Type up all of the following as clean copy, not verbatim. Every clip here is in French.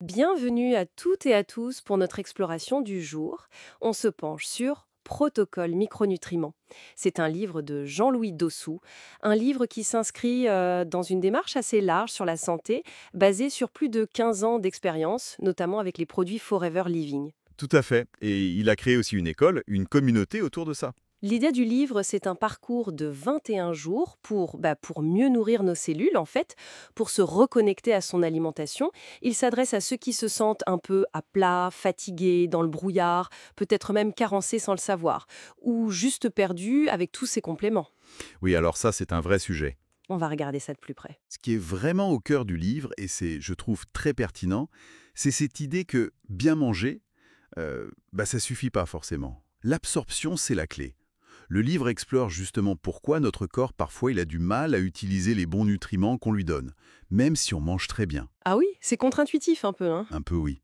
Bienvenue à toutes et à tous pour notre exploration du jour. On se penche sur Protocole micronutriments. C'est un livre de Jean-Louis Dossou, un livre qui s'inscrit dans une démarche assez large sur la santé, basée sur plus de 15 ans d'expérience, notamment avec les produits Forever Living. Tout à fait. Et il a créé aussi une école, une communauté autour de ça. L'idée du livre, c'est un parcours de 21 jours pour mieux nourrir nos cellules, en fait, pour se reconnecter à son alimentation. Il s'adresse à ceux qui se sentent un peu à plat, fatigués, dans le brouillard, peut-être même carencés sans le savoir, ou juste perdus avec tous ces compléments. Oui, alors ça, c'est un vrai sujet. On va regarder ça de plus près. Ce qui est vraiment au cœur du livre, et c'est, je trouve, très pertinent, c'est cette idée que bien manger, ça suffit pas forcément. L'absorption, c'est la clé. Le livre explore justement pourquoi notre corps, parfois, il a du mal à utiliser les bons nutriments qu'on lui donne, même si on mange très bien. Ah oui, c'est contre-intuitif un peu, hein. Un peu oui.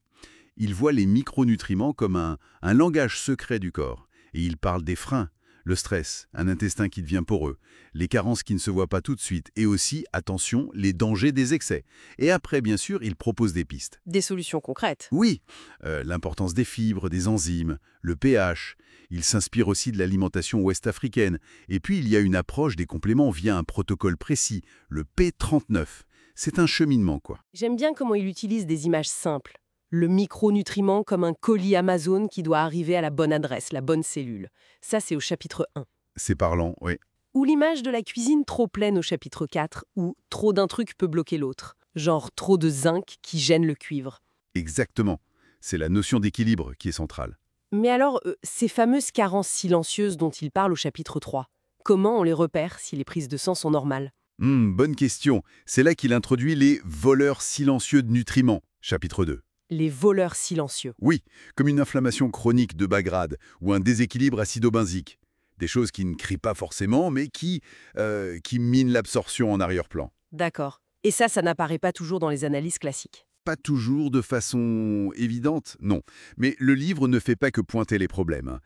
Il voit les micronutriments comme un langage secret du corps. Et il parle des freins, le stress, un intestin qui devient poreux, les carences qui ne se voient pas tout de suite, et aussi, attention, les dangers des excès. Et après, bien sûr, il propose des pistes. Des solutions concrètes. Oui, l'importance des fibres, des enzymes, le pH. Il s'inspire aussi de l'alimentation ouest-africaine. Et puis, il y a une approche des compléments via un protocole précis, le P39. C'est un cheminement, quoi. J'aime bien comment il utilise des images simples. Le micronutriment comme un colis Amazon qui doit arriver à la bonne adresse, la bonne cellule. Ça, c'est au chapitre 1. C'est parlant, oui. Ou l'image de la cuisine trop pleine au chapitre 4, où trop d'un truc peut bloquer l'autre. Genre trop de zinc qui gêne le cuivre. Exactement. C'est la notion d'équilibre qui est centrale. Mais alors, ces fameuses carences silencieuses dont il parle au chapitre 3, comment on les repère si les prises de sang sont normales? Bonne question. C'est là qu'il introduit les voleurs silencieux de nutriments, chapitre 2. Les voleurs silencieux. Oui, comme une inflammation chronique de bas grade ou un déséquilibre acido-benzique. Des choses qui ne crient pas forcément, mais qui minent l'absorption en arrière-plan. D'accord. Et ça n'apparaît pas toujours dans les analyses classiques. Pas toujours de façon évidente, non. Mais le livre ne fait pas que pointer les problèmes, hein.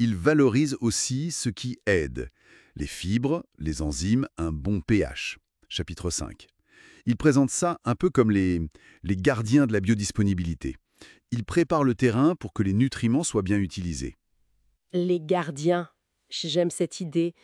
Il valorise aussi ce qui aide. Les fibres, les enzymes, un bon pH. Chapitre 5. Il présente ça un peu comme les gardiens de la biodisponibilité. Il prépare le terrain pour que les nutriments soient bien utilisés. Les gardiens. J'aime cette idée.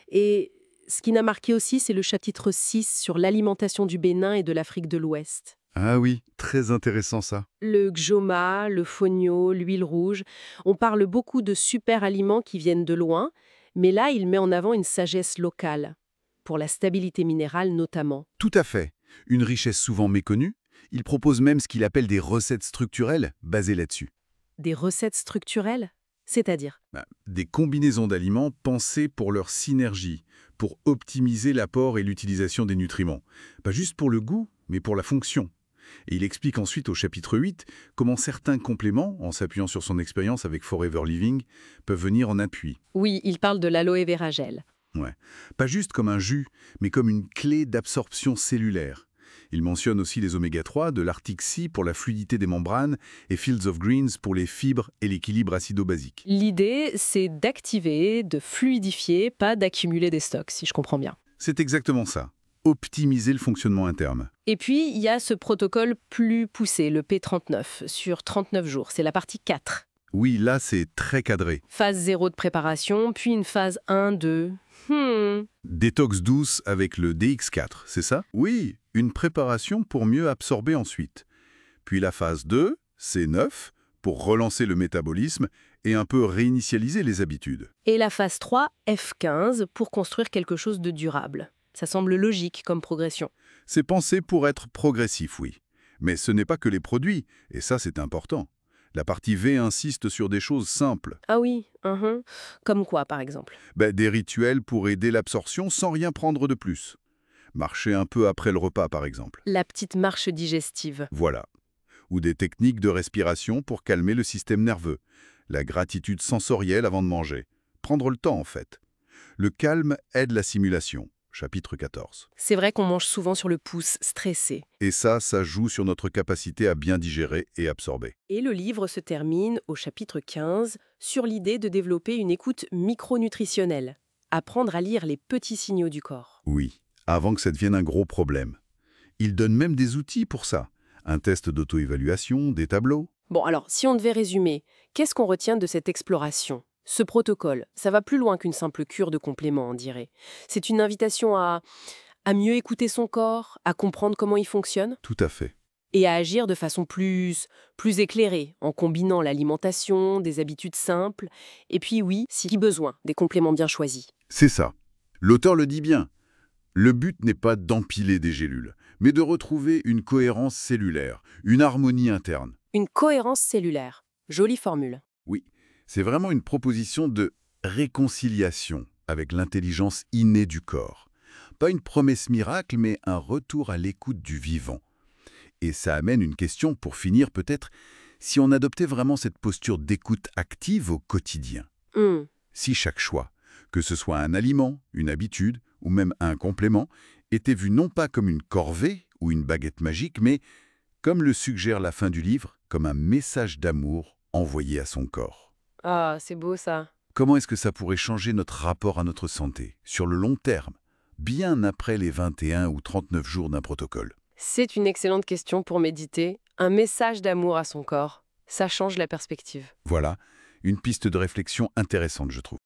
Et ce qui m'a marqué aussi, c'est le chapitre 6 sur l'alimentation du Bénin et de l'Afrique de l'Ouest. Ah oui, très intéressant ça. Le xoma, le fonio, l'huile rouge. On parle beaucoup de super aliments qui viennent de loin, mais là, il met en avant une sagesse locale, pour la stabilité minérale notamment. Tout à fait. Une richesse souvent méconnue. Il propose même ce qu'il appelle des recettes structurelles basées là-dessus. Des recettes structurelles? C'est-à-dire? Des combinaisons d'aliments pensées pour leur synergie, pour optimiser l'apport et l'utilisation des nutriments. Pas juste pour le goût, mais pour la fonction. Et il explique ensuite au chapitre 8 comment certains compléments, en s'appuyant sur son expérience avec Forever Living, peuvent venir en appui. Oui, il parle de l'aloe vera gel. Ouais. Pas juste comme un jus, mais comme une clé d'absorption cellulaire. Il mentionne aussi les oméga-3 de l'Arctic Sea pour la fluidité des membranes et Fields of Greens pour les fibres et l'équilibre acido-basique. L'idée, c'est d'activer, de fluidifier, pas d'accumuler des stocks, si je comprends bien. C'est exactement ça. Optimiser le fonctionnement interne. Et puis, il y a ce protocole plus poussé, le P39, sur 39 jours. C'est la partie 4. Oui, là, c'est très cadré. Phase 0 de préparation, puis une phase 1, 2. Détox douce avec le DX4, c'est ça? Oui, une préparation pour mieux absorber ensuite. Puis la phase 2, C9, pour relancer le métabolisme et un peu réinitialiser les habitudes. Et la phase 3, F15, pour construire quelque chose de durable. Ça semble logique comme progression. C'est pensé pour être progressif, oui. Mais ce n'est pas que les produits, et ça c'est important. La partie V insiste sur des choses simples. Ah oui, comme quoi par exemple? Des rituels pour aider l'absorption sans rien prendre de plus. Marcher un peu après le repas, par exemple. La petite marche digestive. Voilà. Ou des techniques de respiration pour calmer le système nerveux. La gratitude sensorielle avant de manger. Prendre le temps, en fait. Le calme aide la simulation. Chapitre 14. C'est vrai qu'on mange souvent sur le pouce, stressé. Et ça joue sur notre capacité à bien digérer et absorber. Et le livre se termine au chapitre 15 sur l'idée de développer une écoute micronutritionnelle. Apprendre à lire les petits signaux du corps. Oui, avant que ça devienne un gros problème. Il donne même des outils pour ça. Un test d'auto-évaluation, des tableaux? Bon, alors, si on devait résumer, qu'est-ce qu'on retient de cette exploration? Ce protocole, ça va plus loin qu'une simple cure de compléments, on dirait. C'est une invitation à mieux écouter son corps, à comprendre comment il fonctionne, Tout à fait. et à agir de façon plus éclairée, en combinant l'alimentation, des habitudes simples, et puis oui, si besoin, des compléments bien choisis. C'est ça. L'auteur le dit bien. Le but n'est pas d'empiler des gélules, mais de retrouver une cohérence cellulaire, une harmonie interne. Une cohérence cellulaire. Jolie formule. Oui, c'est vraiment une proposition de réconciliation avec l'intelligence innée du corps. Pas une promesse miracle, mais un retour à l'écoute du vivant. Et ça amène une question pour finir peut-être, si on adoptait vraiment cette posture d'écoute active au quotidien. Hmm. Si chaque choix, que ce soit un aliment, une habitude ou même un complément, était vu non pas comme une corvée ou une baguette magique, mais, comme le suggère la fin du livre, comme un message d'amour envoyé à son corps. Ah, c'est beau ça. Comment est-ce que ça pourrait changer notre rapport à notre santé, sur le long terme, bien après les 21 ou 39 jours d'un protocole? C'est une excellente question pour méditer. Un message d'amour à son corps. Ça change la perspective. Voilà, une piste de réflexion intéressante, je trouve.